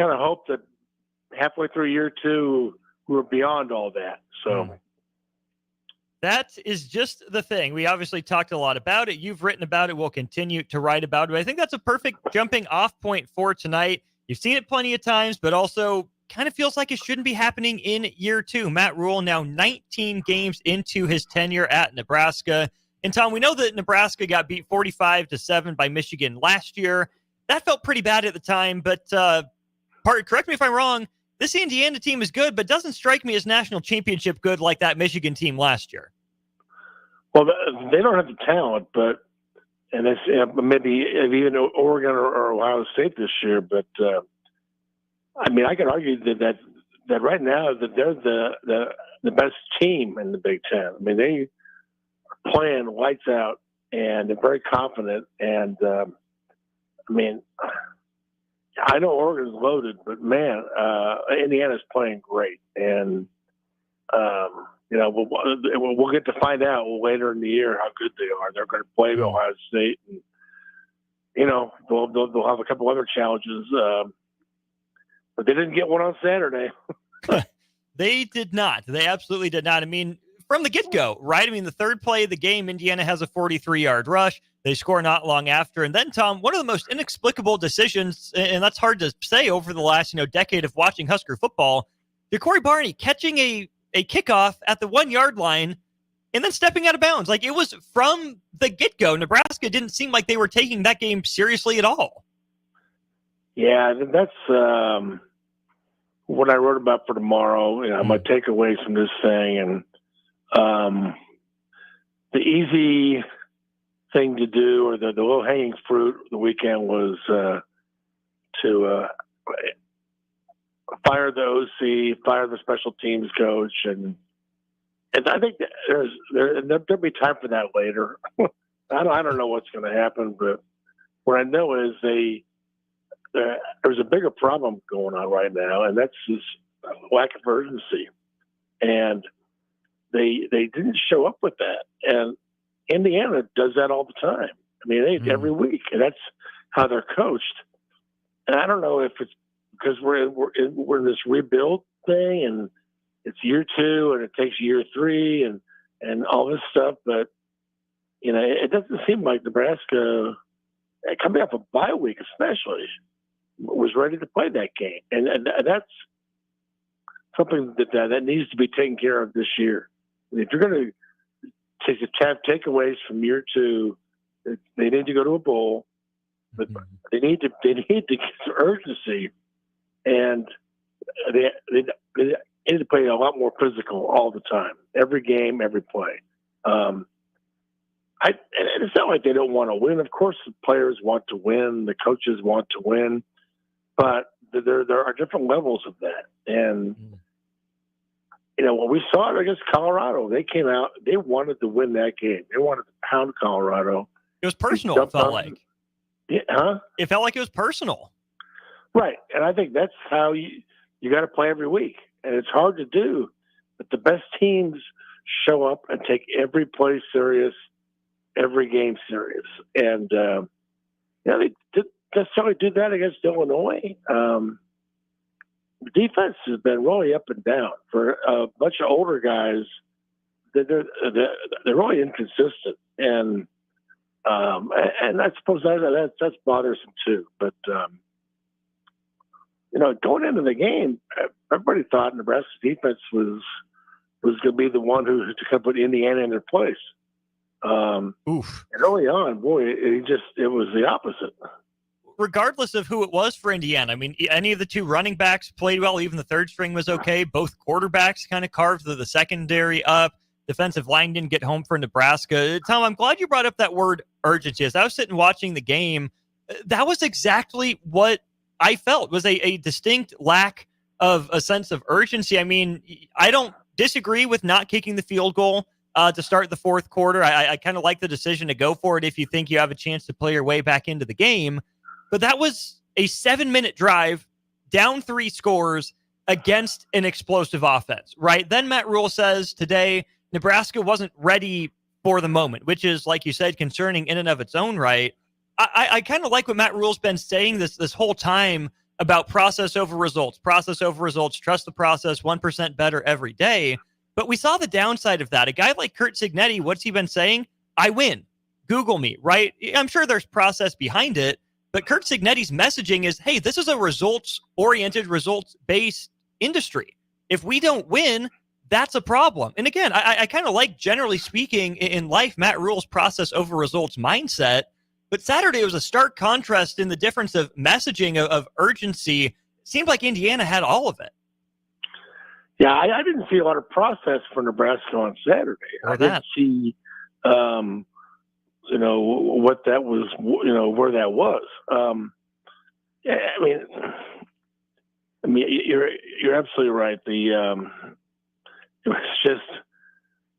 kind of hope that halfway through year 2, we're beyond all that. So that is just the thing. We obviously talked a lot about it. You've written about it. We'll continue to write about it. I think that's a perfect jumping off point for tonight. You've seen it plenty of times, but also kind of feels like it shouldn't be happening in year 2. Matt Rule now 19 games into his tenure at Nebraska. And Tom, we know that Nebraska got beat 45-7 by Michigan last year. That felt pretty bad at the time, but correct me if I'm wrong, this Indiana team is good, but doesn't strike me as national championship good like that Michigan team last year. Well, they don't have the talent, and it's maybe even Oregon or Ohio State this year. But I mean, I could argue that right now that they're the best team in the Big Ten. I mean, they are playing lights out, and they're very confident. And I mean, I know Oregon's loaded, but man, Indiana's playing great, and we'll get to find out later in the year how good they are. They're going to play Ohio State, and they'll have a couple other challenges, but they didn't get one on Saturday. They did not. They absolutely did not. I mean, from the get-go, right? I mean, the third play of the game, Indiana has a 43-yard rush. They score not long after. And then, Tom, one of the most inexplicable decisions, and that's hard to say over the last decade of watching Husker football, Corey Barney catching a kickoff at the 1-yard line and then stepping out of bounds. Like, it was from the get-go. Nebraska didn't seem like they were taking that game seriously at all. Yeah, that's what I wrote about for tomorrow. My takeaways from this thing. And the easy thing to do, or the low-hanging fruit the weekend, was to fire the OC, fire the special teams coach, and I think there'll be time for that later. I don't know what's going to happen, but what I know is there's a bigger problem going on right now, and that's this lack of urgency, and they didn't show up with that, and Indiana does that all the time. I mean, every week, and that's how they're coached. And I don't know if it's because we're in this rebuild thing, and it's year 2, and it takes year 3, and all this stuff. But it doesn't seem like Nebraska, coming off a bye week especially, was ready to play that game, and that's something that needs to be taken care of this year. If you're going to have takeaways from year 2, they need to go to a bowl, but they need to get some urgency, and they need to play a lot more physical all the time, every game, every play. And it's not like they don't want to win. Of course, the players want to win, the coaches want to win, but there are different levels of that. And when we saw it against Colorado, they came out, they wanted to win that game. They wanted to pound Colorado. It was personal, it felt like. Yeah, It felt like it was personal. Right. And I think that's how you got to play every week. And it's hard to do. But the best teams show up and take every play serious, every game serious. And, they didn't necessarily do that against Illinois. The defense has been really up and down for a bunch of older guys. They're really inconsistent, and I suppose that's bothersome too. But going into the game, everybody thought Nebraska's defense was going to be the one who could put Indiana in their place. And early on, boy, it was the opposite. Regardless of who it was for Indiana, I mean, any of the 2 running backs played well. Even the third string was okay. Both quarterbacks kind of carved the secondary up. Defensive line didn't get home for Nebraska. Tom, I'm glad you brought up that word urgency. As I was sitting watching the game, that was exactly what I felt, was a distinct lack of a sense of urgency. I mean, I don't disagree with not kicking the field goal to start the fourth quarter. I kind of like the decision to go for it if you think you have a chance to play your way back into the game. But that was a 7-minute drive, down 3 scores against an explosive offense, right? Then Matt Rule says today Nebraska wasn't ready for the moment, which is, like you said, concerning in and of its own right. I kind of like what Matt Rule's been saying this whole time about process over results, trust the process, 1% better every day. But we saw the downside of that. A guy like Curt Cignetti, what's he been saying? I win. Google me, right? I'm sure there's process behind it, but Curt Cignetti's messaging is, hey, this is a results-oriented, results-based industry. If we don't win, that's a problem. And again, I kind of like, generally speaking, in life, Matt Rule's process over results mindset. But Saturday was a stark contrast in the difference of messaging, of urgency. It seemed like Indiana had all of it. Yeah, I didn't see a lot of process for Nebraska on Saturday. I didn't see, what that was, where that was. Yeah, I mean, you're absolutely right. It was just,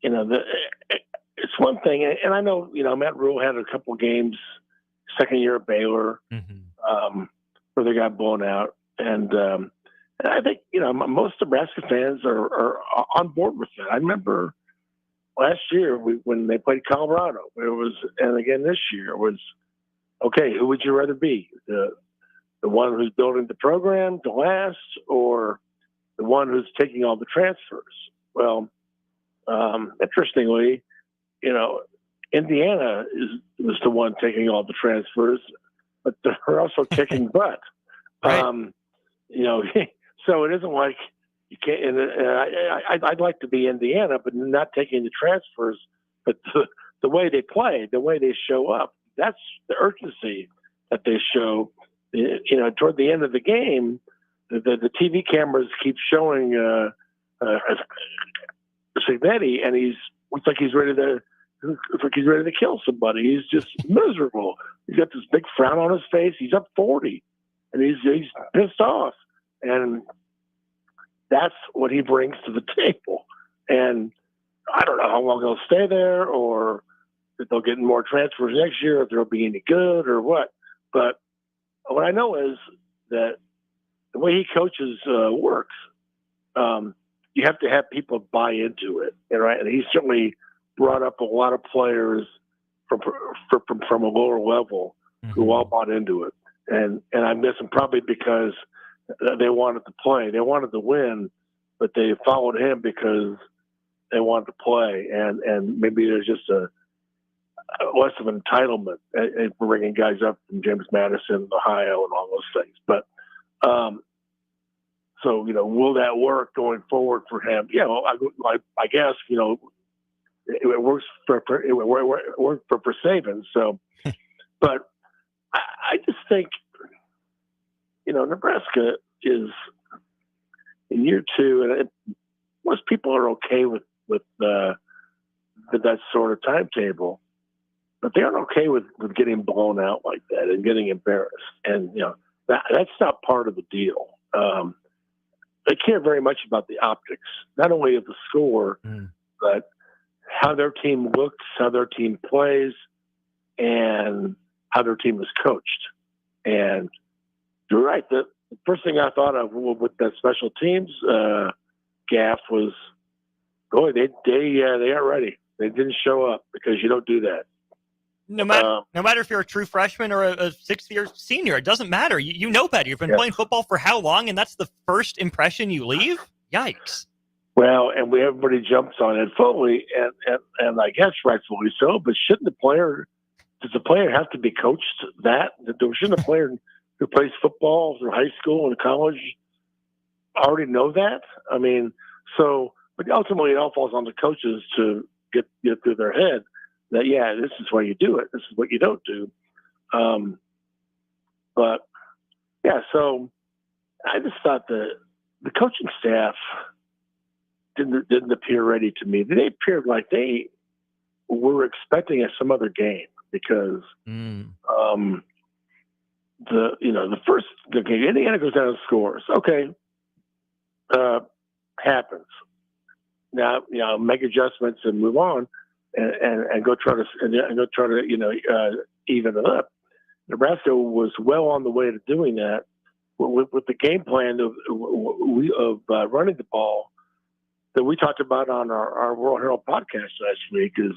it's one thing, and I know, Matt Rule had a couple games, second year at Baylor, where they got blown out, and I think, most Nebraska fans are on board with that. I remember last year when they played Colorado, and again this year, it was, okay, who would you rather be? The one who's building the program to last, or the one who's taking all the transfers? Well, interestingly, Indiana was the one taking all the transfers, but they're also kicking butt. Right. So it isn't like you can't. And I'd like to be Indiana, but not taking the transfers. But the way they play, the way they show up, that's the urgency that they show. Toward the end of the game, the TV cameras keep showing Cignetti, and looks like he's ready to kill somebody. He's just miserable. He's got this big frown on his face. He's up 40, and he's pissed off. And that's what he brings to the table. And I don't know how long he'll stay there, or if they'll get more transfers next year, if they'll be any good or what. But what I know is that the way he coaches works, you have to have people buy into it, right? And he certainly brought up a lot of players from a lower level who all bought into it. And I miss him probably because they wanted to play. They wanted to win, but they followed him because they wanted to play. And maybe there's just a less of an entitlement at bringing guys up from James Madison, Ohio, and all those things. But so, will that work going forward for him? Yeah, well, I guess, it works for Saban. So, but I just think, Nebraska is in year two, and most people are okay with that sort of timetable, but they aren't okay with getting blown out like that and getting embarrassed. And that's not part of the deal. They care very much about the optics, not only of the score, but how their team looks, how their team plays, and how their team is coached. And you're right. The first thing I thought of with that special teams gaffe was, boy, they aren't ready. They didn't show up, because you don't do that. No matter if you're a true freshman or a sixth-year senior, it doesn't matter. You know better. You've been playing football for how long, and that's the first impression you leave? Yikes. Well, and everybody jumps on it fully, and I guess rightfully so, but does the player have to be coached that? Shouldn't a player who plays football through high school and college already know that? I mean, but ultimately it all falls on the coaches to get through their head that, this is why you do it. This is what you don't do. So I just thought the coaching staff didn't appear ready to me. They appeared like they were expecting some other game, because the game, Indiana goes down and scores. Okay. Happens. Now, make adjustments and move on and go try to even it up. Nebraska was well on the way to doing that with the game plan of running the ball that we talked about on our World Herald podcast last week. Is,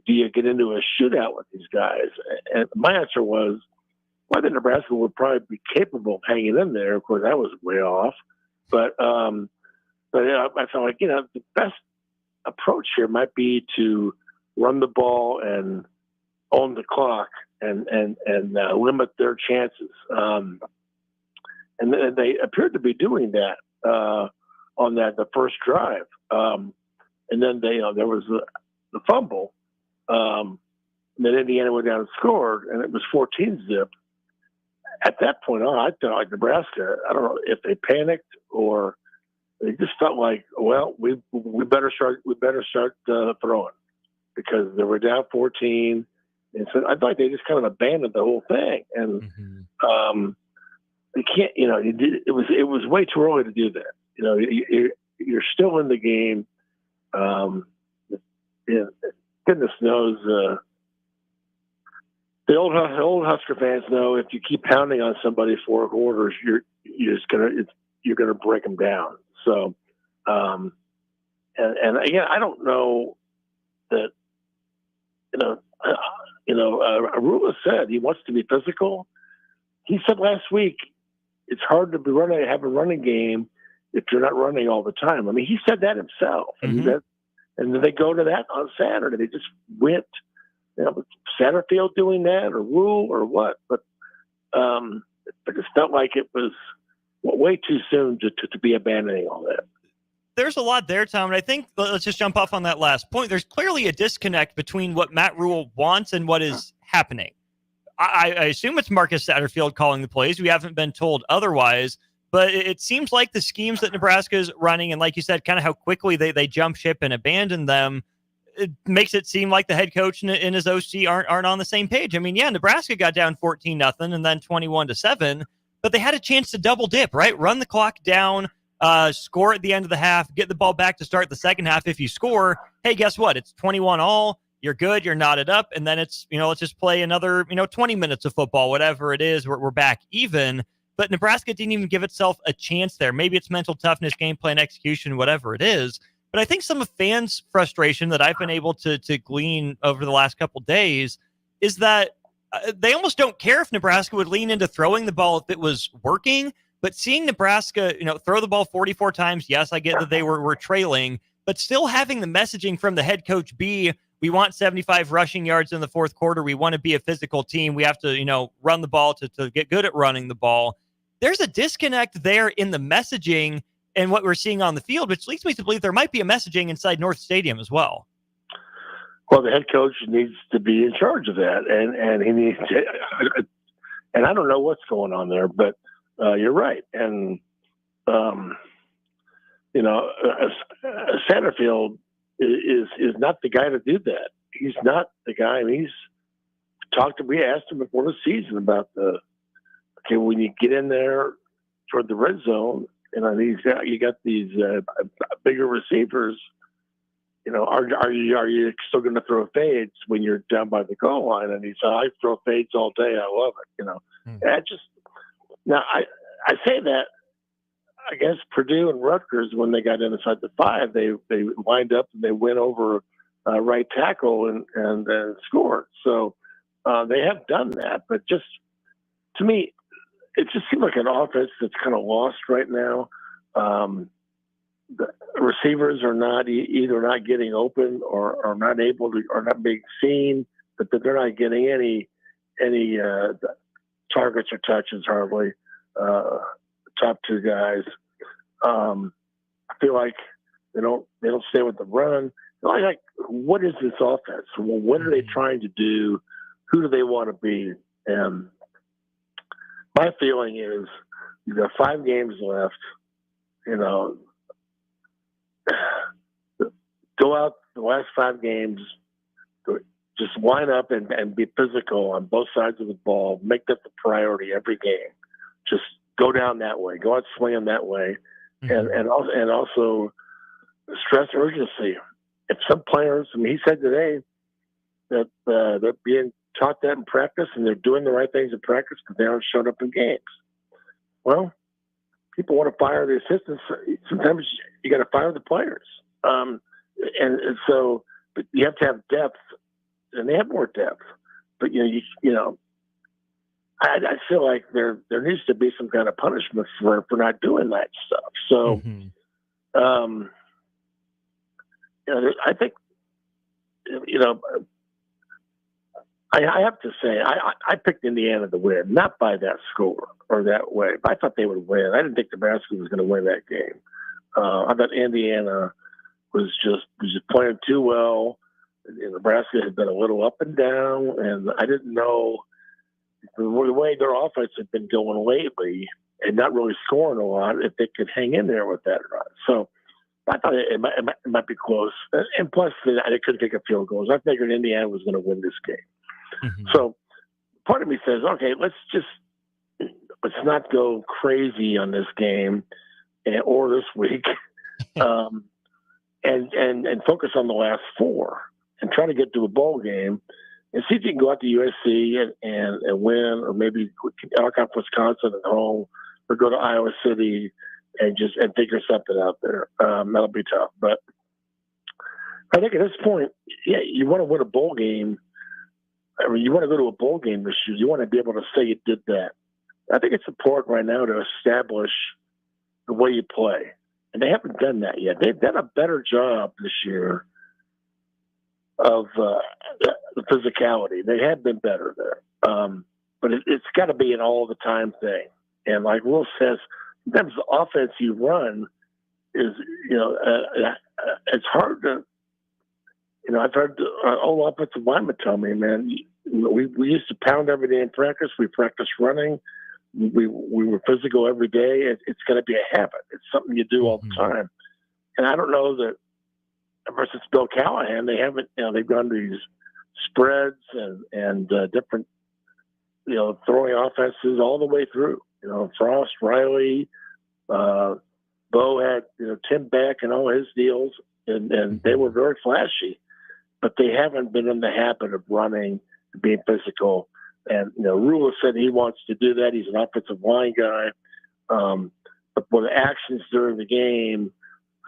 do you get into a shootout with these guys? And my answer was, Well, I think Nebraska would probably be capable of hanging in there. Of course, that was way off. But I felt like, the best approach here might be to run the ball and own the clock and limit their chances. And they appeared to be doing that on the first drive. And then there was the fumble. And then Indiana went down and scored, and it was 14-zip. At that point on, I felt like Nebraska, I don't know if they panicked or they just felt like, well, we better start throwing, because they were down 14. And so I thought like they just kind of abandoned the whole thing. And they can't, it was way too early to do that. You're still in the game. Goodness knows, the old Husker fans know if you keep pounding on somebody 4 quarters, you're gonna break them down. So, and again, I don't know that Arula said he wants to be physical. He said last week it's hard to have a running game if you're not running all the time. I mean, he said that himself, and then they go to that on Saturday. They just went. Satterfield doing that, or Rule, or what? But I just felt like it was way too soon to be abandoning all that. There's a lot there, Tom, and I think let's just jump off on that last point. There's clearly a disconnect between what Matt Rule wants and what is happening. I assume it's Marcus Satterfield calling the plays. We haven't been told otherwise, but it seems like the schemes that Nebraska is running, and like you said, kind of how quickly they jump ship and abandon them, it makes it seem like the head coach and his OC aren't on the same page. I mean, yeah, Nebraska got down 14-0 and then 21-7, but they had a chance to double dip, right? Run the clock down, score at the end of the half, get the ball back to start the second half. If you score, hey, guess what? It's 21-all. You're good. You're knotted up. And then it's, let's just play another, 20 minutes of football, whatever it is. We're back even. But Nebraska didn't even give itself a chance there. Maybe it's mental toughness, game plan, execution, whatever it is. But I think some of fans' frustration that I've been able to glean over the last couple of days is that they almost don't care if Nebraska would lean into throwing the ball if it was working. But seeing Nebraska, throw the ball 44 times, yes, I get that they were trailing, but still having the messaging from the head coach be, we want 75 rushing yards in the fourth quarter. We want to be a physical team. We have to, run the ball to get good at running the ball. There's a disconnect there in the messaging and what we're seeing on the field, which leads me to believe there might be a messaging inside North Stadium as well. Well, the head coach needs to be in charge of that, and he needs to, and I don't know what's going on there, but you're right. And, Satterfield is not the guy to do that. He's not the guy. I mean, we asked him before the season about when you get in there toward the red zone, you got these bigger receivers. Are you still going to throw fades when you're down by the goal line? And he said, I throw fades all day. I love it. Now I say that against Purdue and Rutgers when they got inside the 5, they lined up and they went over right tackle and scored. So they have done that, but just to me, it just seems like an offense that's kind of lost right now. The receivers are not either not getting open or are not able to, or not being seen, but that they're not getting any targets or touches hardly. Top 2 guys. I feel like they don't stay with the run. Like, what is this offense? Well, what are they trying to do? Who do they want to be? And my feeling is you've got 5 games left. Go out the last 5 games, just line up and be physical on both sides of the ball. Make that the priority every game. Just go down that way. Go out swinging that way, and also stress urgency. If some players, he said today that they're being taught that in practice and they're doing the right things in practice, but they aren't showing up in games. Well, people want to fire the assistants. Sometimes you got to fire the players. And so, but you have to have depth, and they have more depth. But I feel like there needs to be some kind of punishment for not doing that stuff. So, um, I think, you know, I have to say, I picked Indiana to win, not by that score or that way. But I thought they would win. I didn't think Nebraska was going to win that game. I thought Indiana was just playing too well. And Nebraska had been a little up and down, and I didn't know the way their offense had been going lately and not really scoring a lot if they could hang in there with that run. So I thought it might be close. And plus, they couldn't kick a field goal. I figured Indiana was going to win this game. So part of me says, okay, let's not go crazy on this game or this week, and focus on the last four and try to get to a bowl game and see if you can go out to USC and win, or maybe knock out Wisconsin at home, or go to Iowa City and figure something out there. That'll be tough, but I think at this point, yeah, you want to win a bowl game. I mean, you want to go to a bowl game this year. You want to be able to say you did that. I think it's important right now to establish the way you play. And they haven't done that yet. They've done a better job this year of the physicality. They have been better there. But it's got to be an all-the-time thing. And like Will says, sometimes the offense you run is, it's hard to, I've heard old offensive linemen tell me, man, we used to pound every day in practice. We practiced running. We were physical every day. It's going to be a habit. It's something you do all the time. And I don't know that ever since Bill Callahan, they haven't, they've gone to these spreads and different, throwing offenses all the way through. Frost, Riley, Bo had, Tim Beck and all his deals, and they were very flashy. But they haven't been in the habit of running, being physical. And, Rula said he wants to do that. He's an offensive line guy. But the actions during the game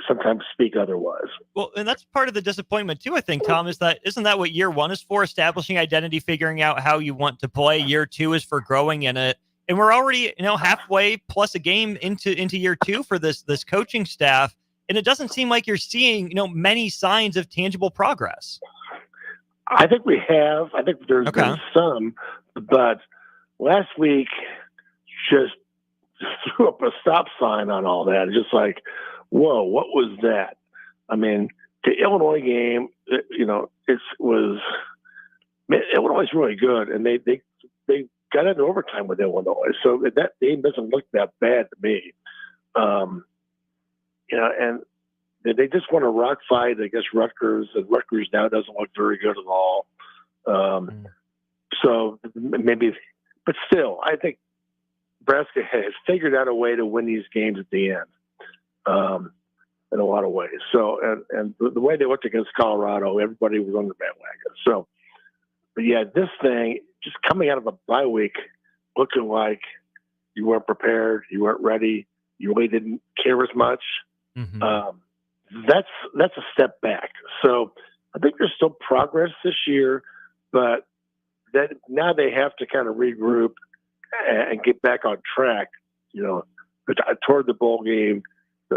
sometimes speak otherwise. Well, and that's part of the disappointment too, I think, Tom, isn't that what year one is for? Establishing identity, figuring out how you want to play. Year two is for growing in it. And we're already, halfway plus a game into year two for this coaching staff. And it doesn't seem like you're seeing, many signs of tangible progress. I think we have. I think there's been some, but last week just threw up a stop sign on all that. Just like, whoa, what was that? I mean, the Illinois game, Illinois is really good, and they got into overtime with Illinois, so that game doesn't look that bad to me. And they just want a rock fight against Rutgers, and Rutgers now doesn't look very good at all. So maybe, but still, I think Nebraska has figured out a way to win these games at the end, in a lot of ways. So, and the way they looked against Colorado, everybody was on the bandwagon. So, but yeah, this thing just coming out of a bye week, looking like you weren't prepared, you weren't ready, you really didn't care as much. That's a step back. So I think there's still progress this year, but that now they have to kind of regroup and get back on track, toward the bowl game,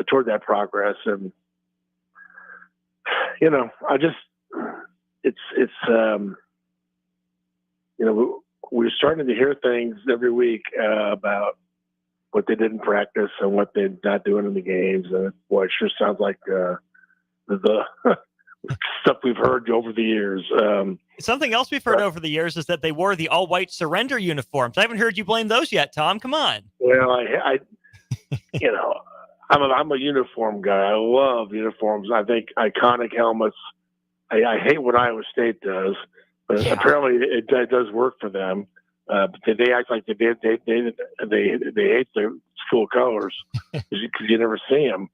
toward that progress. And, we're starting to hear things every week about what they did in practice and what they're not doing in the games. And boy, it sure sounds like the stuff we've heard over the years. Something else we've heard over the years is that they wore the all-white surrender uniforms. I haven't heard you blame those yet, Tom. Come on. Well, I'm a uniform guy. I love uniforms. I think iconic helmets. I hate what Iowa State does, but apparently it does work for them. But they act like they hate their school colors because you never see them.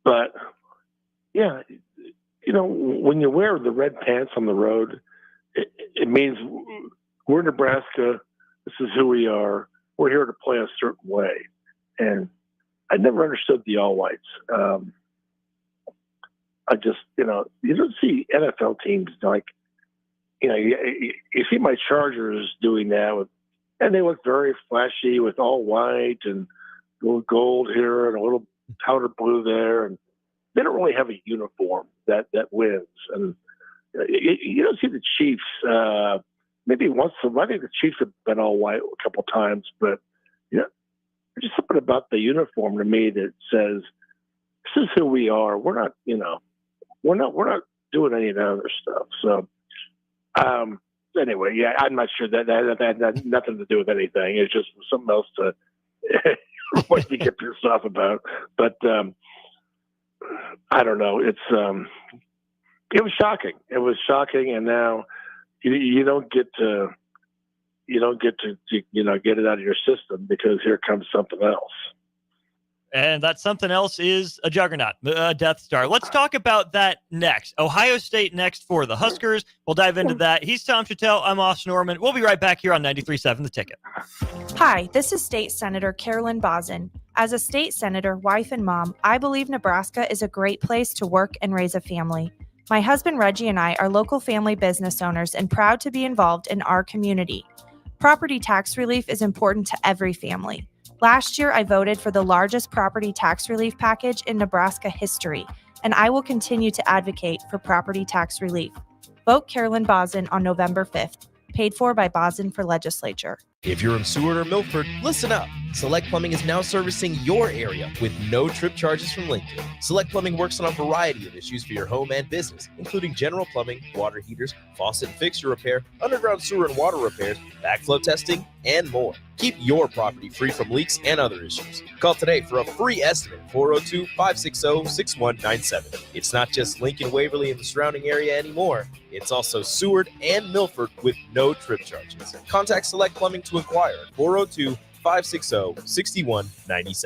But yeah, when you wear the red pants on the road, it means we're Nebraska. This is who we are. We're here to play a certain way. And I never understood the all whites. I just, you don't see NFL teams like you see my Chargers doing that and they look very flashy with all white and a little gold here and a little powder blue there, and they don't really have a uniform that wins. And you don't see the Chiefs. Maybe once. I think the Chiefs have been all white a couple times, but there's just something about the uniform to me that says this is who we are. We're not, we're not doing any of that other stuff. So. Anyway, yeah, I'm not sure that had nothing to do with anything. It's just something else to what you get pissed off about. But I don't know. It was shocking. It was shocking, and now you don't get to get it out of your system because here comes something else. And that something else is a juggernaut, a Death Star. Let's talk about that next. Ohio State next for the Huskers. We'll dive into that. He's Tom Shatel. I'm Austin Norman. We'll be right back here on 93.7 The Ticket. Hi, this is State Senator Carolyn Bozin. As a state senator, wife, and mom, I believe Nebraska is a great place to work and raise a family. My husband Reggie and I are local family business owners and proud to be involved in our community. Property tax relief is important to every family. Last year, I voted for the largest property tax relief package in Nebraska history, and I will continue to advocate for property tax relief. Vote Carolyn Bozin on November 5th. Paid for by Bozin for Legislature. If you're in Seward or Milford, listen up. Select Plumbing is now servicing your area with no trip charges from Lincoln. Select Plumbing works on a variety of issues for your home and business, including general plumbing, water heaters, faucet and fixture repair, underground sewer and water repairs, backflow testing, and more. Keep your property free from leaks and other issues. Call today for a free estimate, 402-560-6197. It's not just Lincoln, Waverly, and the surrounding area anymore. It's also Seward and Milford with no trip charges. Contact Select Plumbing to inquire at 402-560-6197.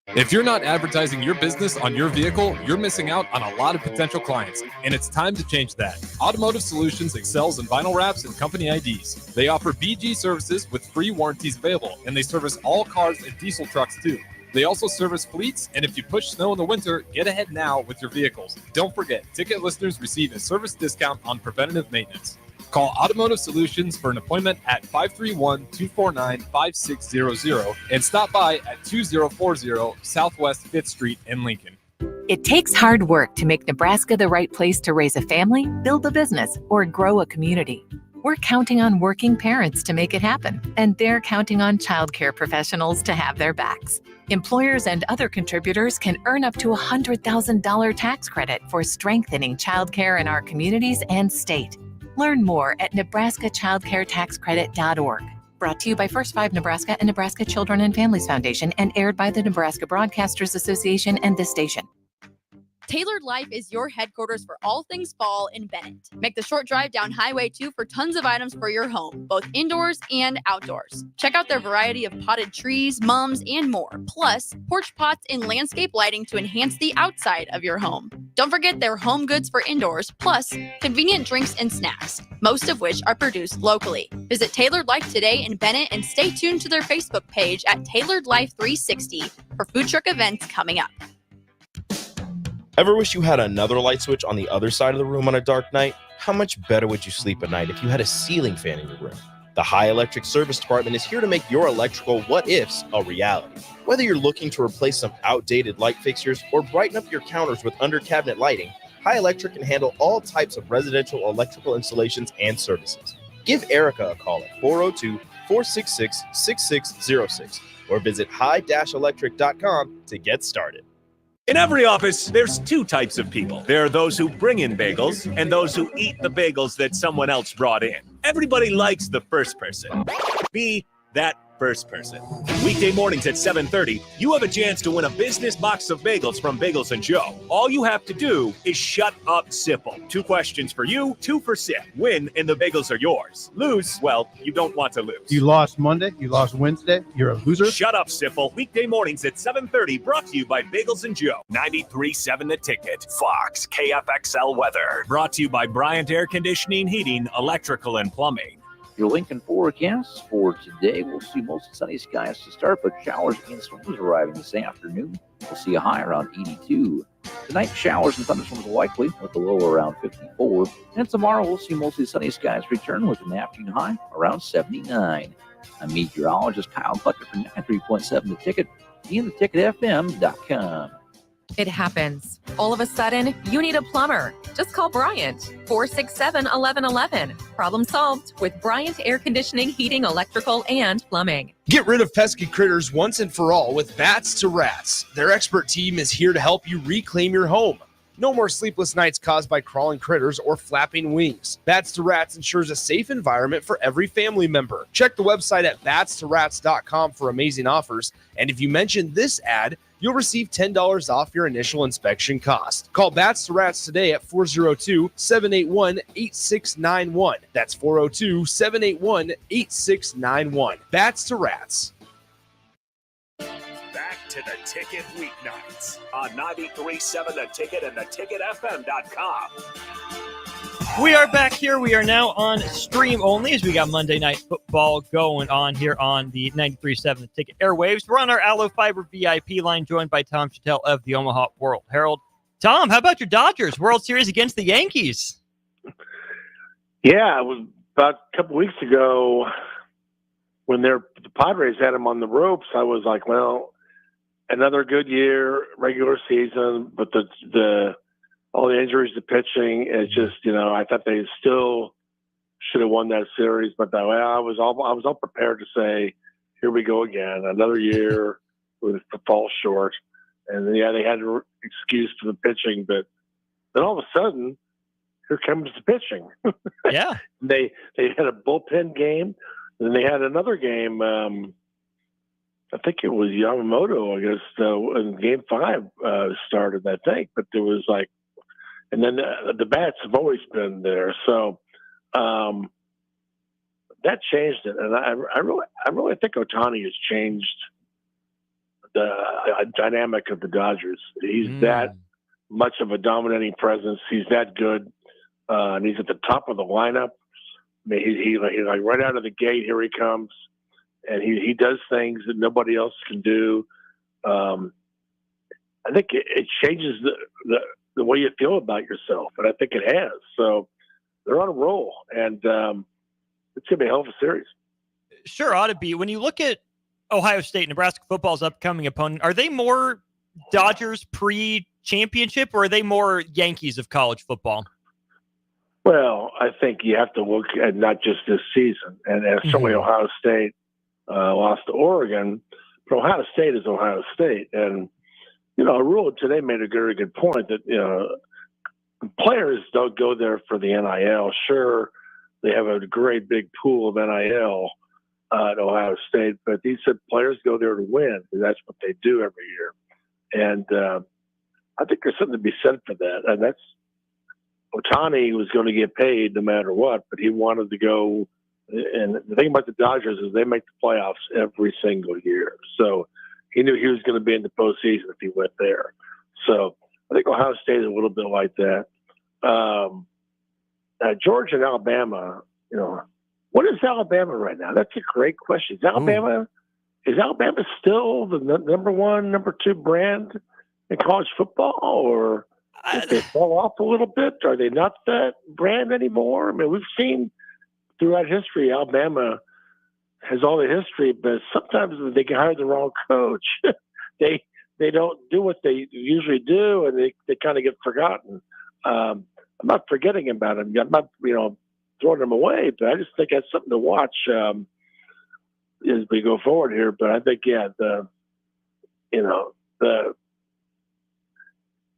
If you're not advertising your business on your vehicle, you're missing out on a lot of potential clients, and it's time to change that. Automotive Solutions excels in vinyl wraps and company IDs. They offer BG services with free warranties available, and they service all cars and diesel trucks too. They also service fleets, and if you push snow in the winter, get ahead now with your vehicles. Don't forget, ticket listeners receive a service discount on preventative maintenance. Call Automotive Solutions for an appointment at 531-249-5600 and stop by at 2040 Southwest 5th Street in Lincoln. It takes hard work to make Nebraska the right place to raise a family, build a business, or grow a community. We're counting on working parents to make it happen, and they're counting on childcare professionals to have their backs. Employers and other contributors can earn up to $100,000 tax credit for strengthening childcare in our communities and state. Learn more at nebraskachildcaretaxcredit.org. Brought to you by First 5 Nebraska and Nebraska Children and Families Foundation and aired by the Nebraska Broadcasters Association and this station. Tailored Life is your headquarters for all things fall in Bennett. Make the short drive down Highway 2 for tons of items for your home, both indoors and outdoors. Check out their variety of potted trees, mums, and more. Plus, porch pots and landscape lighting to enhance the outside of your home. Don't forget their home goods for indoors, plus convenient drinks and snacks, most of which are produced locally. Visit Tailored Life today in Bennett and stay tuned to their Facebook page at Tailored Life 360 for food truck events coming up. Ever wish you had another light switch on the other side of the room on a dark night? How much better would you sleep at night if you had a ceiling fan in your room? The High Electric Service Department is here to make your electrical what-ifs a reality. Whether you're looking to replace some outdated light fixtures or brighten up your counters with under-cabinet lighting, High Electric can handle all types of residential electrical installations and services. Give Erica a call at 402-466-6606 or visit high-electric.com to get started. In every office, there's two types of people. There are those who bring in bagels and those who eat the bagels that someone else brought in. Everybody likes the first person. Be that first person. Weekday mornings at 7:30, you have a chance to win a business box of bagels from Bagels & Joe. All you have to do is shut up, Sipple. 2 questions for you, 2 for Sip. Win, and the bagels are yours. Lose, well, you don't want to lose. You lost Monday, you lost Wednesday, you're a loser. Shut up, Sipple. Weekday mornings at 7:30, brought to you by Bagels & Joe. 93.7 The Ticket. Fox, KFXL weather. Brought to you by Bryant Air Conditioning, Heating, Electrical, and Plumbing. Your Lincoln forecast for today, we'll see mostly sunny skies to start, but showers and storms arriving this afternoon. We'll see a high around 82. Tonight, showers and thunderstorms are likely with the low around 54. And tomorrow, we'll see mostly sunny skies return with an afternoon high around 79. I'm meteorologist Kyle Bucker for 93.7 The Ticket and theticketfm.com. It happens. All of a sudden, you need a plumber. Just call Bryant, 467-1111. Problem solved with Bryant Air Conditioning, Heating, Electrical, and Plumbing. Get rid of pesky critters once and for all with Bats to Rats. Their expert team is here to help you reclaim your home. No more sleepless nights caused by crawling critters or flapping wings. Bats to Rats ensures a safe environment for every family member. Check the website at batstorats.com for amazing offers. And if you mention this ad, you'll receive $10 off your initial inspection cost. Call Bats to Rats today at 402-781-8691. That's 402-781-8691. Bats to Rats. Back to the Ticket weeknights on 93.7 The Ticket and theticketfm.com. We are back here. We are now on stream only as we got Monday Night Football going on here on the 93.7 The Ticket airwaves. We're on our Allo Fiber VIP line, joined by Tom Shatel of the Omaha World Herald. Tom, how about your Dodgers World Series against the Yankees? Yeah, it was about a couple weeks ago when the Padres had them on the ropes. I was like, well, another good year, regular season, but all the injuries to pitching, it's just, I thought they still should have won that series, but I was all prepared to say, here we go again, another year with fall short. And then, they had an excuse for the pitching, but then all of a sudden, here comes the pitching. Yeah. They had a bullpen game, and they had another game, I think it was Yamamoto, I guess, in Game 5 started, I think, but there was like, and then the bats have always been there, so that changed it. And I really think Ohtani has changed the dynamic of the Dodgers. He's that much of a dominating presence. He's that good, and he's at the top of the lineup. I mean, he like right out of the gate, here he comes, and he does things that nobody else can do. I think it changes the way you feel about yourself, and I think it has. So they're on a roll, and it's going to be a hell of a series. Sure, ought to be. When you look at Ohio State, Nebraska football's upcoming opponent, are they more Dodgers pre-championship, or are they more Yankees of college football? Well, I think you have to look at not just this season, and certainly Ohio State lost to Oregon, but Ohio State is Ohio State, and Rule today made a very good point that, players don't go there for the NIL. Sure, they have a great big pool of NIL at Ohio State, but he said players go there to win. That's what they do every year. And I think there's something to be said for that. And that's Ohtani was going to get paid no matter what, but he wanted to go. And the thing about the Dodgers is they make the playoffs every single year. So he knew he was going to be in the postseason if he went there. So I think Ohio State is a little bit like that. Georgia and Alabama, what is Alabama right now? That's a great question. Is Alabama still the number one, number two brand in college football, or did they fall off a little bit? Are they not that brand anymore? I mean, we've seen throughout history, Alabama has all the history, but sometimes they can hire the wrong coach. They don't do what they usually do, and they kind of get forgotten. I'm not forgetting about them. I'm not throwing them away, but I just think that's something to watch as we go forward here. But I think the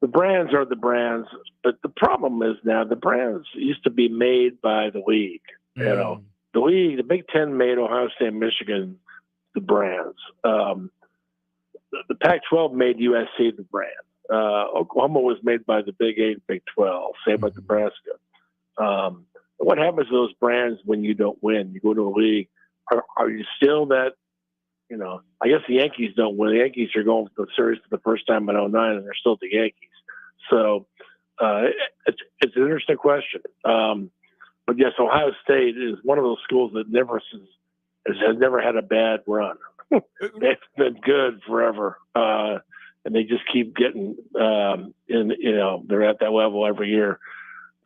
brands are the brands, but the problem is now the brands used to be made by the league. The league, the Big Ten made Ohio State and Michigan the brands. The Pac-12 made USC the brand. Oklahoma was made by the Big 8 and Big 12. Same about Nebraska. What happens to those brands when you don't win? You go to a league. Are you still that? I guess the Yankees don't win. The Yankees are going to the series for the first time in 2009, and they're still the Yankees. So it's an interesting question. But yes, Ohio State is one of those schools that has never had a bad run. They've been good forever. and they just keep getting they're at that level every year.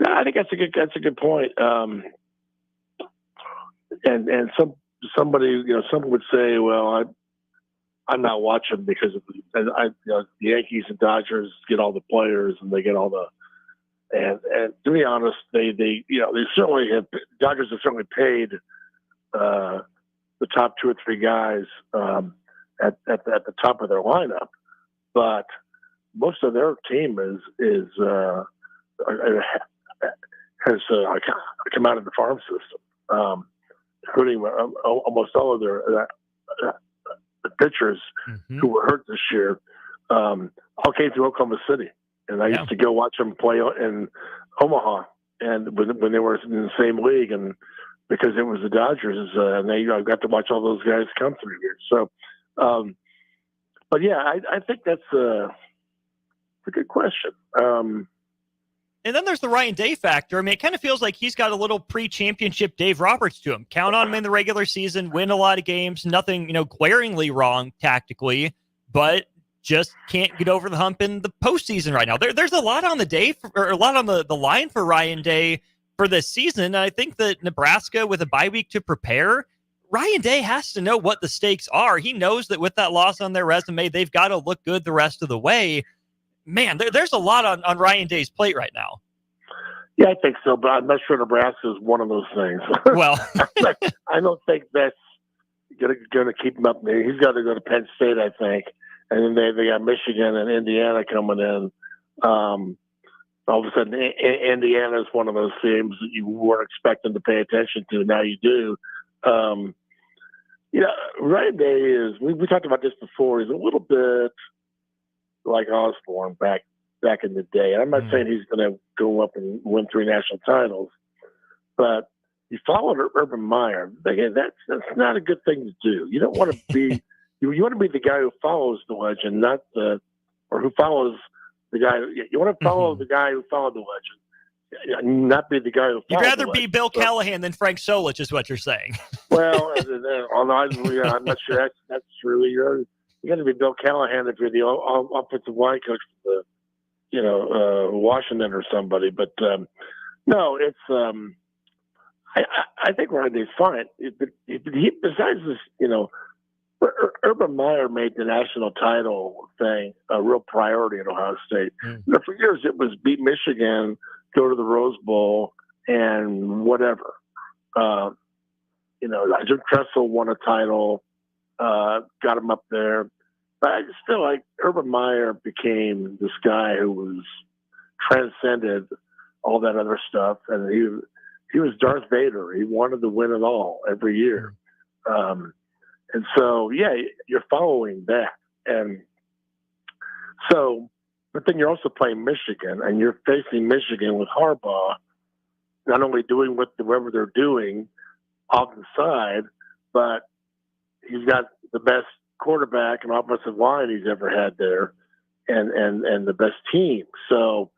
I think that's a good point. And somebody, some would say, well, I'm not watching because of the Yankees and Dodgers get all the players and they get all the, and to be honest, they certainly have, Dodgers have certainly paid the top 2 or 3 guys at the top of their lineup, but most of their team has come out of the farm system, including almost all of their the pitchers who were hurt this year. All came through Oklahoma City, and I used to go watch them play in Omaha, and when they were in the same league, and because it was the Dodgers, and I got to watch all those guys come through here. So, but yeah, I think that's a good question. And then there's the Ryan Day factor. I mean, it kind of feels like he's got a little pre-championship Dave Roberts to him. Count on him in the regular season, win a lot of games, nothing, glaringly wrong tactically, but just can't get over the hump in the postseason right now. There's a lot on the day or a lot on the line for Ryan Day for this season. And I think that Nebraska, with a bye week to prepare, Ryan Day has to know what the stakes are. He knows that with that loss on their resume, they've got to look good the rest of the way. Man, there's a lot on Ryan Day's plate right now. Yeah, I think so, but I'm not sure Nebraska is one of those things. Well, I don't think that's going to keep him up there. He's got to go to Penn State, I think, and then they got Michigan and Indiana coming in. All of a sudden, Indiana is one of those teams that you weren't expecting to pay attention to. Now you do. Ryan Day is. We talked about this before. He's a little bit like Osborne back in the day. I'm not saying he's going to go up and win 3 national titles, but you followed Urban Meyer. Again, that's not a good thing to do. You don't want to be. You want to be the guy who follows the legend, or who follows the guy. You want to follow the guy who followed the legend, not be the guy who. You'd rather be Bill Callahan than Frank Solich, is what you're saying. Well, although I'm not sure that's true. You're got to be Bill Callahan if you're the offensive line coach for Washington or somebody. But no, it's I think Ryan Day's fine. Besides this, Urban Meyer made the national title thing a real priority at Ohio State. For years, it was beat Michigan, go to the Rose Bowl, and whatever. Jim Tressel won a title. Got him up there. But I just feel like Urban Meyer became this guy who was transcended all that other stuff. And he was Darth Vader. He wanted to win it all every year. And so, yeah, you're following that. And so, but then you're also playing Michigan, and you're facing Michigan with Harbaugh, not only doing whatever they're doing off the side, but he's got the best quarterback and offensive line he's ever had there, and the best team. So,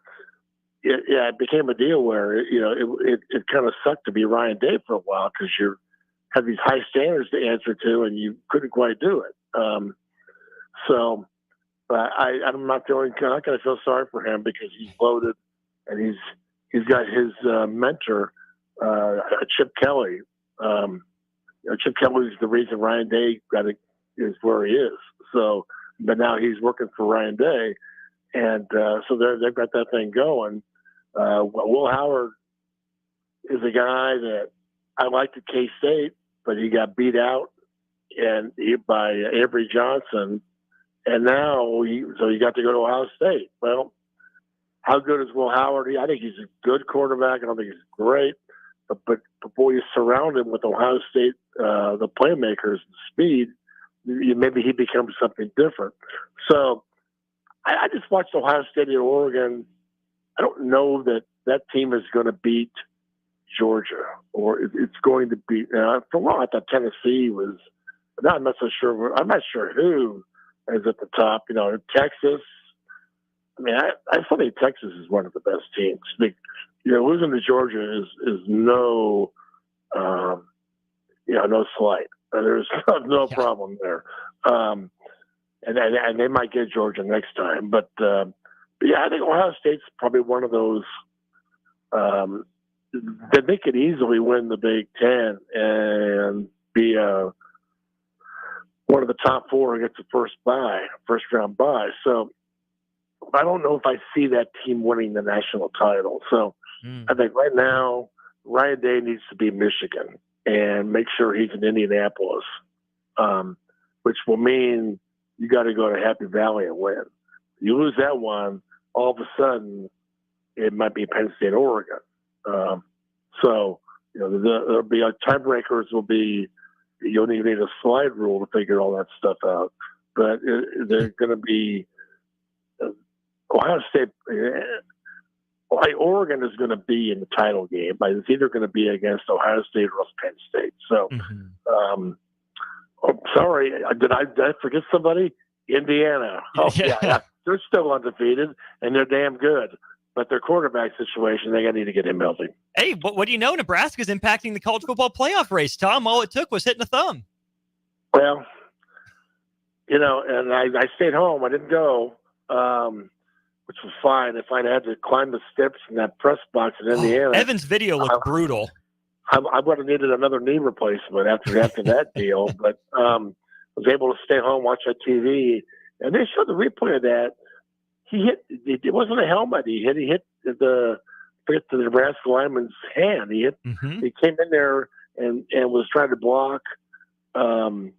it became a deal where it kind of sucked to be Ryan Day for a while because you had these high standards to answer to, and you couldn't quite do it. But I'm not going to feel sorry for him because he's loaded, and he's got his mentor, Chip Kelly. Chip Kelly is the reason Ryan Day is where he is. So, but now he's working for Ryan Day, and so they've got that thing going. Will Howard is a guy that I liked at K-State, but he got beat out by Avery Johnson, and now he got to go to Ohio State. Well, how good is Will Howard? I think he's a good quarterback. I don't think he's great, but before you surround him with Ohio State, the playmakers, the speed, maybe he becomes something different. So I just watched Ohio State and Oregon. I don't know that team is going to beat Georgia, or it's going to beat. For a while, I thought Tennessee was. Now I'm not so sure. I'm not sure who is at the top. Texas. I mean, I still think Texas is one of the best teams. Losing to Georgia is no, no slight. There's no problem there. and they might get Georgia next time. But yeah, I think Ohio State's probably one of those that they could easily win the Big Ten and be one of the top four against the first round bye. So I don't know if I see that team winning the national title. So I think right now Ryan Day needs to be Michigan and make sure he's in Indianapolis, which will mean you got to go to Happy Valley and win. You lose that one, all of a sudden it might be Penn State, Oregon. So there'll be tiebreakers. Will be you don't even need a slide rule to figure all that stuff out. But they're going to be Ohio State. Oregon is going to be in the title game. It's either going to be against Ohio State or Penn State. So, sorry, did I forget somebody? Indiana. Oh, yeah, they're still undefeated and they're damn good. But their quarterback situation, they need to get him healthy. Hey, what do you know? Nebraska's impacting the college football playoff race, Tom. All it took was hitting a thumb. Well, and I stayed home. I didn't go, which was fine. If I'd had to climb the steps in that press box in Indiana. Evan's video looked brutal. I would have needed another knee replacement after that deal. But was able to stay home, watch that TV. And they showed the replay of that. He hit. It wasn't a helmet. He hit the Nebraska lineman's hand. He hit. He came in there and was trying to block the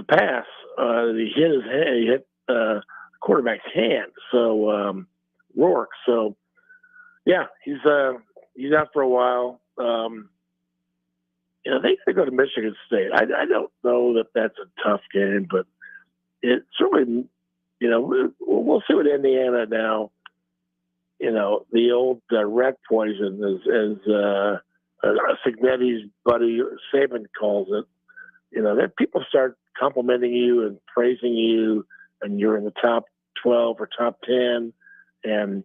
pass. He hit his hand. He hit quarterback's hand. So Rourke. So yeah, he's out for a while. They could go to Michigan State. I don't know that that's a tough game, but it certainly. We'll see with Indiana now. The old rat poison, as Signetti's buddy Saban calls it. That people start complimenting you and praising you, and you're in the top 12 or top 10, and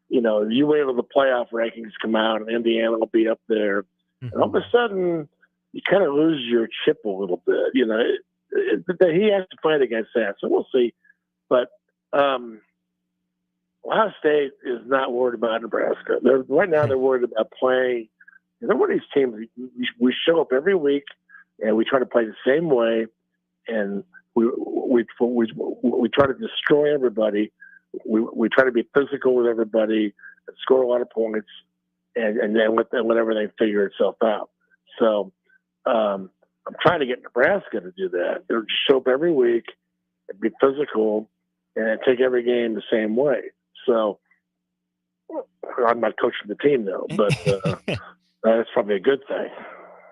you wait till the playoff rankings come out, and Indiana will be up there, and all of a sudden you kind of lose your chip a little bit. He has to fight against that, so we'll see. But Ohio State is not worried about Nebraska. They're worried about playing. They're one of these teams. We show up every week, and we try to play the same way, and we try to destroy everybody. We try to be physical with everybody and score a lot of points, and then let everything figure itself out. So I'm trying to get Nebraska to do that. They'll just show up every week and be physical and take every game the same way. So I'm not coaching the team though, but that's probably a good thing.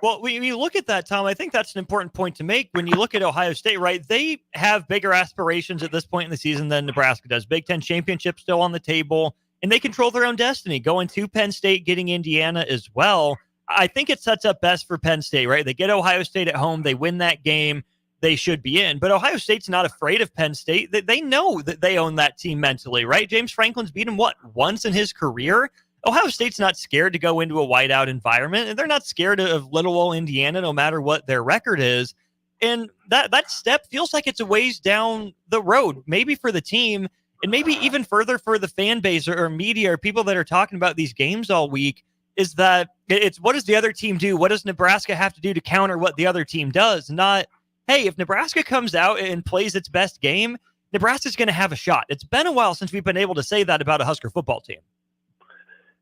Well, when you look at that, Tom, I think that's an important point to make. When you look at Ohio State, right, they have bigger aspirations at this point in the season than Nebraska does. Big Ten championship still on the table, and they control their own destiny. Going to Penn State, getting Indiana as well. I think it sets up best for Penn State, right? They get Ohio State at home. They win that game. They should be in. But Ohio State's not afraid of Penn State. They know that they own that team mentally, right? James Franklin's beat them, once in his career? Ohio State's not scared to go into a whiteout environment, and they're not scared of little old Indiana, no matter what their record is. And that step feels like it's a ways down the road, maybe for the team, and maybe even further for the fan base or media or people that are talking about these games all week, is that it's what does the other team do? What does Nebraska have to do to counter what the other team does? Not, hey, if Nebraska comes out and plays its best game, Nebraska's going to have a shot. It's been a while since we've been able to say that about a Husker football team.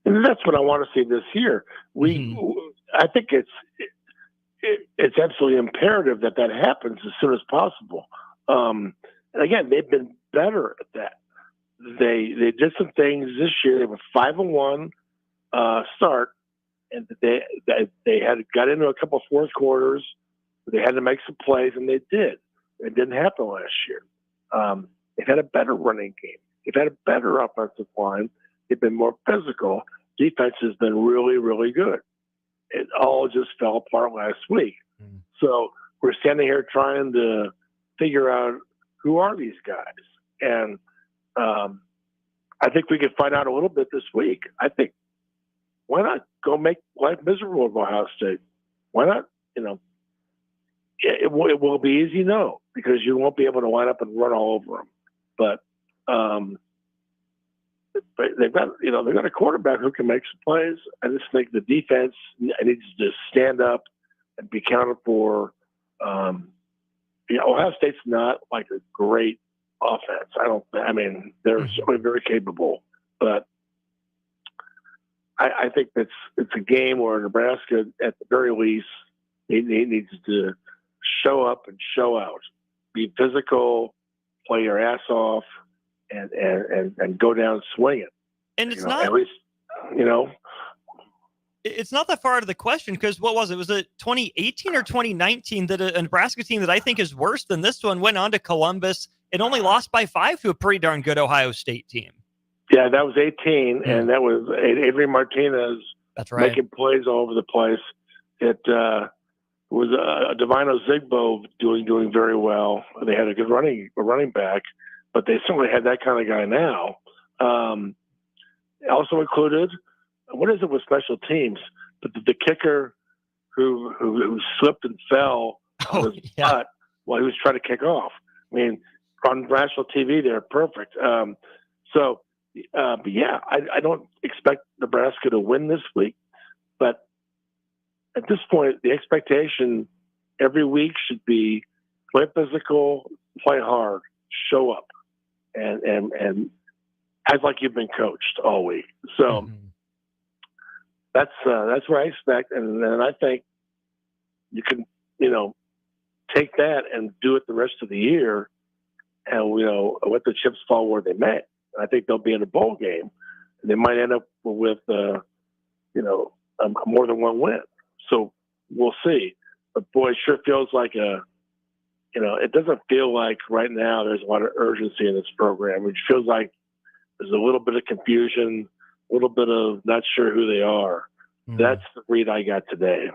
And that's what I want to see this year. I think it's absolutely imperative that happens as soon as possible. And again, they've been better at that. They did some things this year. They were 5-1 start, and they had got into a couple of fourth quarters. They had to make some plays, and they did. It didn't happen last year. They've had a better running game. They've had a better offensive line. They've been more physical. Defense has been really, really good. It all just fell apart last week. So we're standing here trying to figure out who are these guys. And I think we can find out a little bit this week. I think, why not go make life miserable of Ohio State? Why not, it will be easy, no, because you won't be able to line up and run all over them. But they've got a quarterback who can make some plays. I just think the defense needs to stand up and be counted for. Ohio State's not like a great offense. They're certainly very capable, but I think it's a game where Nebraska, at the very least, he needs to show up and show out, be physical, play your ass off, and go down swinging. And it's not at least, it's not that far out of the question, because what was it? Was it 2018 or 2019 that a Nebraska team that I think is worse than this one went on to Columbus and only lost by 5 to a pretty darn good Ohio State team? Yeah, that was 18, and that was Adrian Martinez. That's right. Making plays all over the place. It was Divino Zigbo doing very well. They had a good running back, but they certainly had that kind of guy now. Also included, what is it with special teams? But the kicker who slipped and fell on his butt while he was trying to kick off. I mean, on national TV, they're perfect. But yeah, I don't expect Nebraska to win this week, but at this point, the expectation every week should be play physical, play hard, show up, and act like you've been coached all week. So that's what I expect, and I think you can take that and do it the rest of the year, and let the chips fall where they may. I think they'll be in a bowl game, and they might end up with more than one win. So we'll see. But boy, it sure feels like it doesn't feel like right now there's a lot of urgency in this program. It feels like there's a little bit of confusion, a little bit of not sure who they are. That's the read I got today.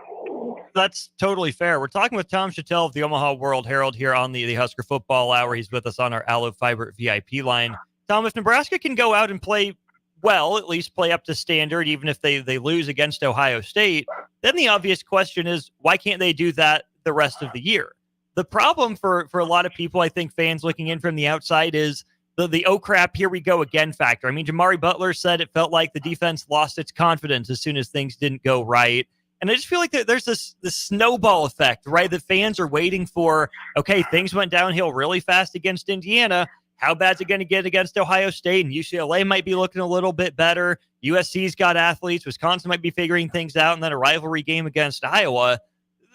That's totally fair. We're talking with Tom Shatel of the Omaha World Herald here on the Husker Football Hour. He's with us on our Aloe Fiber VIP line. Tom, if Nebraska can go out and play well, at least play up to standard, even if they lose against Ohio State, then the obvious question is, why can't they do that the rest of the year? The problem for a lot of people, I think fans looking in from the outside, is the oh crap, here we go again factor. I mean, Jamari Butler said it felt like the defense lost its confidence as soon as things didn't go right. And I just feel like there's this snowball effect, right? That fans are waiting for, okay, things went downhill really fast against Indiana. How bad's it going to get against Ohio State? And UCLA might be looking a little bit better. USC's got athletes. Wisconsin might be figuring things out. And then a rivalry game against Iowa.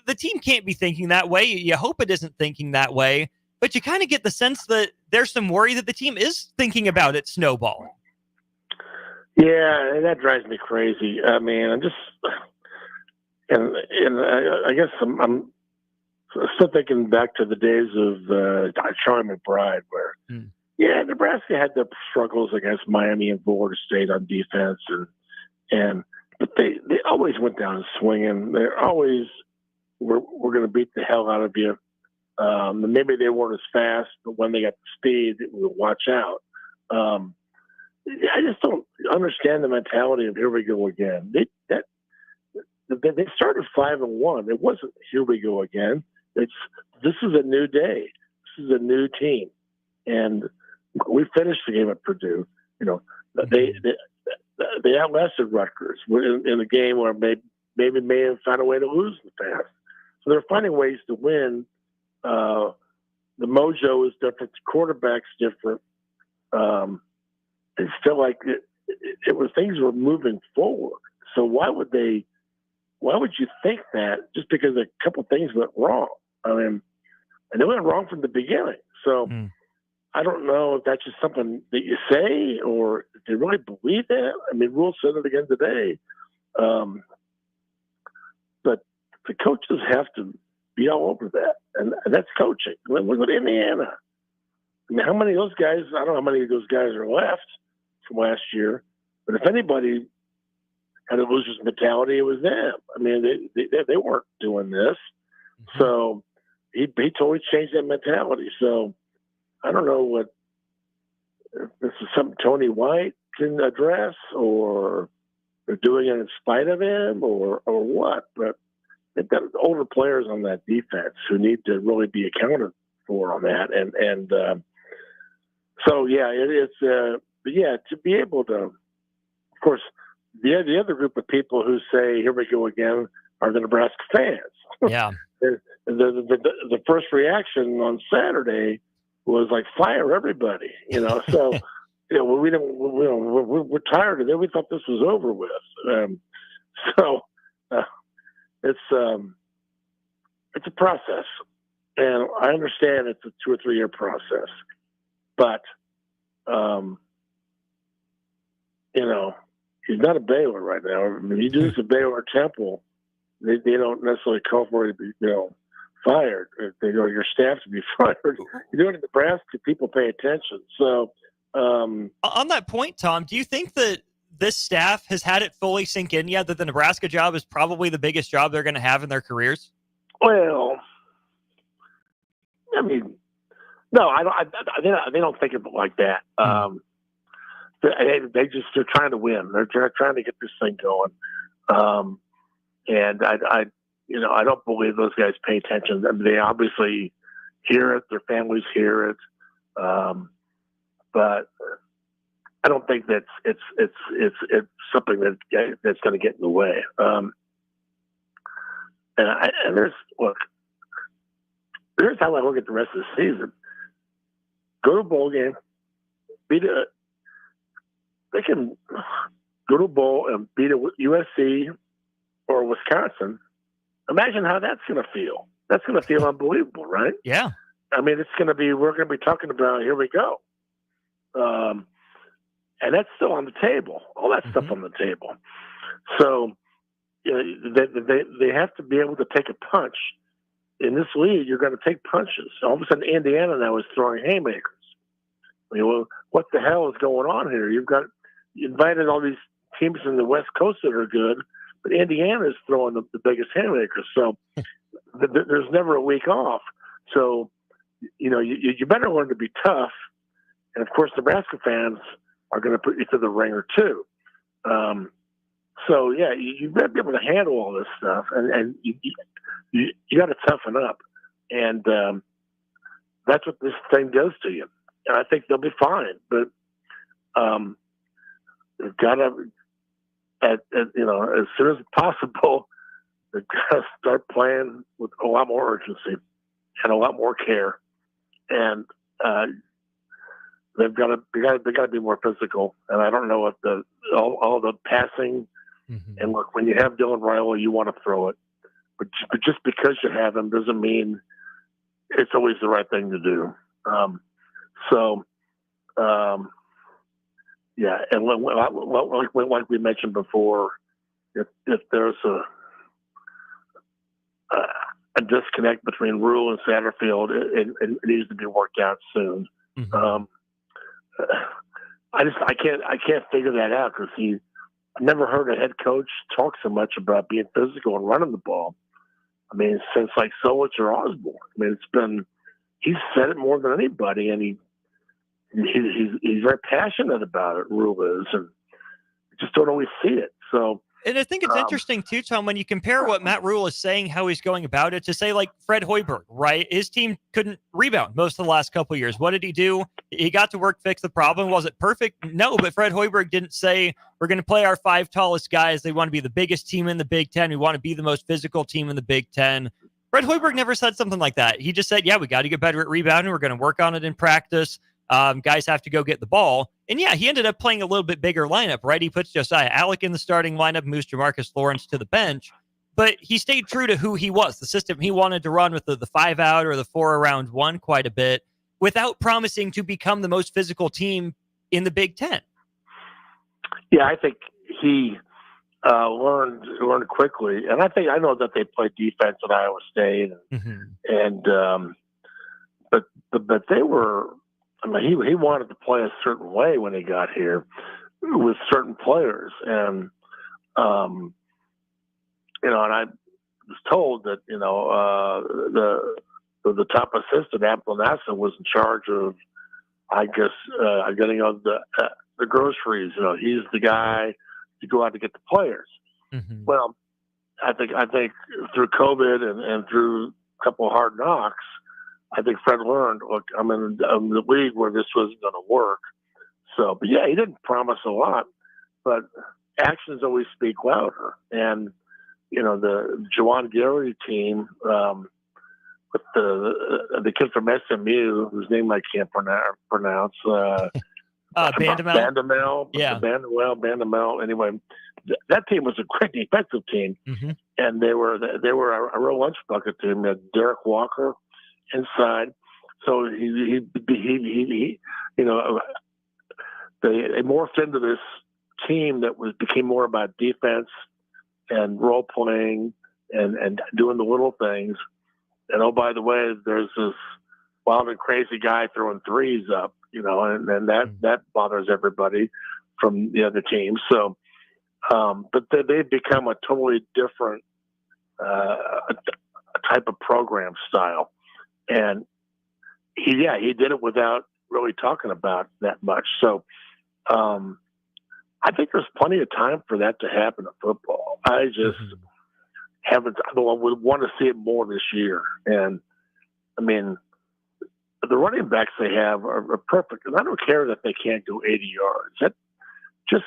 The team can't be thinking that way. You hope it isn't thinking that way. But you kind of get the sense that there's some worry that the team is thinking about it snowballing. Yeah, that drives me crazy. I mean, I'm just... And I guess I'm still thinking back to the days of Charlie McBride, where Nebraska had their struggles against Miami and Florida State on defense, but they always went down swinging. They always were going to beat the hell out of you. Maybe they weren't as fast, but when they got the speed, we would watch out. I just don't understand the mentality of here we go again. They started 5-1. It wasn't here we go again. This is a new day. This is a new team, and we finished the game at Purdue. They outlasted Rutgers in a game where maybe may have found a way to lose in the past. So they're finding ways to win. The mojo is different. The quarterback's different. It's still like it was things were moving forward. So why would you think that just because a couple things went wrong? I mean, and they went wrong from the beginning. So I don't know if that's just something that you say or if they really believe that. I mean, Rule said it again today. But the coaches have to be all over that. And that's coaching. Look at Indiana. I mean, how many of those guys, I don't know how many of those guys are left from last year, but if anybody had a loser's mentality, it was them. I mean, they weren't doing this. So he totally changed that mentality. So I don't know if this is something Tony White can address, or they're doing it in spite of him, or what. But they've got older players on that defense who need to really be accounted for on that. And so, yeah, but yeah, to be able to, of course, the other group of people who say, here we go again, are the Nebraska fans. Yeah. The first reaction on Saturday was like, fire everybody, so, we're tired of it. We thought this was over with. It's a process, and I understand it's a 2 or 3 year process, but, he's not a Baylor right now. I mean, you do this at Baylor Temple, they don't necessarily call for you to be, fired. They know your staff to be fired. You do it in Nebraska, people pay attention. So, on that point, Tom, do you think that this staff has had it fully sink in yet that the Nebraska job is probably the biggest job they're going to have in their careers? Well, I mean, no, I don't. They don't think of it like that. They're trying to win. They're trying to get this thing going. And I don't believe those guys pay attention. I mean, they obviously hear it. Their families hear it. But I don't think that it's something that's going to get in the way. And there's how I look at the rest of the season. Go to a bowl game, they can go to a bowl and beat a USC or Wisconsin. Imagine how that's going to feel. That's going to feel unbelievable, right? Yeah. I mean, we're going to be talking about, here we go. And that's still on the table. All that stuff on the table. So they have to be able to take a punch. In this league, you're going to take punches. All of a sudden, Indiana now is throwing haymakers. I mean, well, what the hell is going on here? You invited all these teams in the West Coast that are good, but Indiana is throwing the biggest haymakers. So there's never a week off. So, you better learn to be tough. And, of course, Nebraska fans are going to put you through the ringer, too. So, yeah, you better be able to handle all this stuff. And you got to toughen up. And that's what this thing does to you. And I think they'll be fine. But they've got to, as soon as possible, they've got to start playing with a lot more urgency and a lot more care. And they got to be more physical. And I don't know if all the passing and look, when you have Dylan Riley, you want to throw it, but just because you have him doesn't mean it's always the right thing to do. Yeah, and like we mentioned before, if there's a disconnect between Rule and Satterfield, it needs to be worked out soon. I can't figure that out because I've never heard a head coach talk so much about being physical and running the ball. I mean, since like Solich or Osborne. I mean, he's said it more than anybody, and he's very passionate about it. Rule is, and just don't always see it. So. And I think it's interesting, too, Tom, when you compare what Matt Rule is saying, how he's going about it, to say, like, Fred Hoiberg, right? His team couldn't rebound most of the last couple of years. What did he do? He got to work, fix the problem. Was it perfect? No, but Fred Hoiberg didn't say, we're going to play our 5 tallest guys. They want to be the biggest team in the Big Ten. We want to be the most physical team in the Big Ten. Fred Hoiberg never said something like that. He just said, yeah, we got to get better at rebounding. We're going to work on it in practice. Guys have to go get the ball. And yeah, he ended up playing a little bit bigger lineup, right? He puts Josiah Alec in the starting lineup, moves Jamarcus Lawrence to the bench, but he stayed true to who he was, the system he wanted to run with the 5 out or the 4 around 1 quite a bit, without promising to become the most physical team in the Big Ten. Yeah, I think he learned quickly. And I know that they played defense at Iowa State but they were, I mean, he wanted to play a certain way when he got here with certain players. And, and I was told that, the top assistant, Abdul Nasser, was in charge of, I guess, getting the groceries. He's the guy to go out to get the players. Well, I think through COVID and through a couple of hard knocks, I think Fred learned, look, I'm in the league where this wasn't going to work. So, but yeah, he didn't promise a lot, but actions always speak louder. And, the Juwan Gary team, with the kid from SMU, whose name I can't pronounce. Bandamel. Yeah. Bandamel. Anyway, that team was a great defensive team, and they were a real lunch bucket team. They had Derek Walker inside, so he they morphed into this team that became more about defense and role playing and doing the little things. And oh, by the way, there's this wild and crazy guy throwing threes up, and that bothers everybody from the other teams. So, but they've become a totally different a type of program style. And he did it without really talking about that much. So, I think there's plenty of time for that to happen in football. I just haven't. I would want to see it more this year. And I mean, the running backs they have are perfect, and I don't care that they can't go 80 yards. Just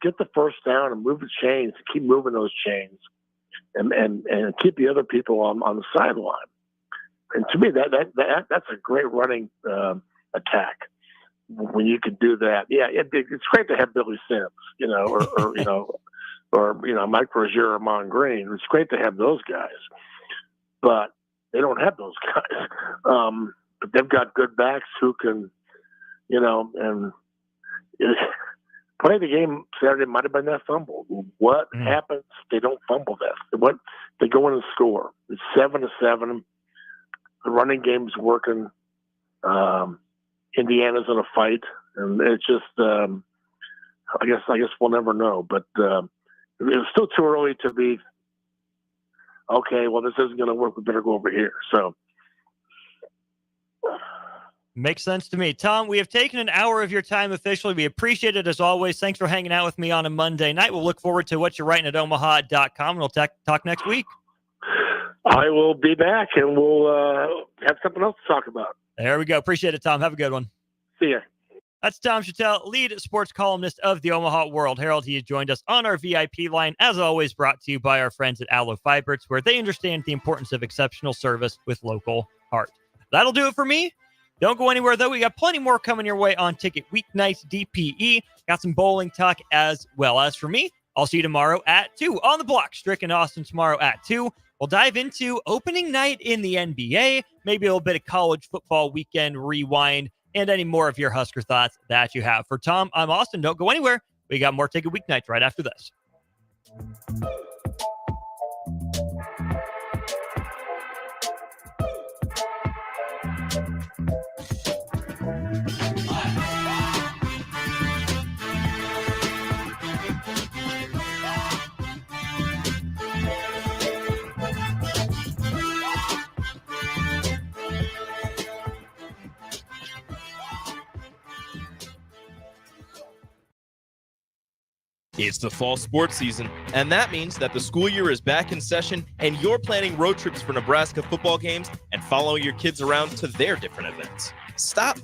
get the first down and move the chains. Keep moving those chains, and keep the other people on the sideline. And to me, that's a great running attack. When you can do that, it's great to have Billy Sims, or Mike Rozier or Mon Green. It's great to have those guys, but they don't have those guys. But they've got good backs who can, and play the game Saturday might have been that fumble. What happens? They don't fumble that. They go in and score. It's 7-7. The running game's working. Indiana's in a fight, and it's just. I guess we'll never know, but it's still too early to be. Okay, well, this isn't going to work. We better go over here. So. Makes sense to me. Tom, we have taken an hour of your time officially. We appreciate it as always. Thanks for hanging out with me on a Monday night. We'll look forward to what you're writing at omaha.com, and we'll talk next week. I will be back, and we'll have something else to talk about. There we go. Appreciate it, Tom. Have a good one. See ya. That's Tom Shatel, lead sports columnist of the Omaha World Herald. He has joined us on our VIP line, as always, brought to you by our friends at Aloe Fiberts, where they understand the importance of exceptional service with local heart. That'll do it for me. Don't go anywhere, though. We got plenty more coming your way on Ticket Weeknights DPE. Got some bowling talk as well. As for me, I'll see you tomorrow at 2 on the block. Strick and Austin tomorrow at 2. We'll dive into opening night in the NBA, maybe a little bit of college football weekend rewind, and any more of your Husker thoughts that you have. For Tom, I'm Austin. Don't go anywhere. We got more Ticket Weeknights right after this. It's the fall sports season, and that means that the school year is back in session and you're planning road trips for Nebraska football games and following your kids around to their different events. Stop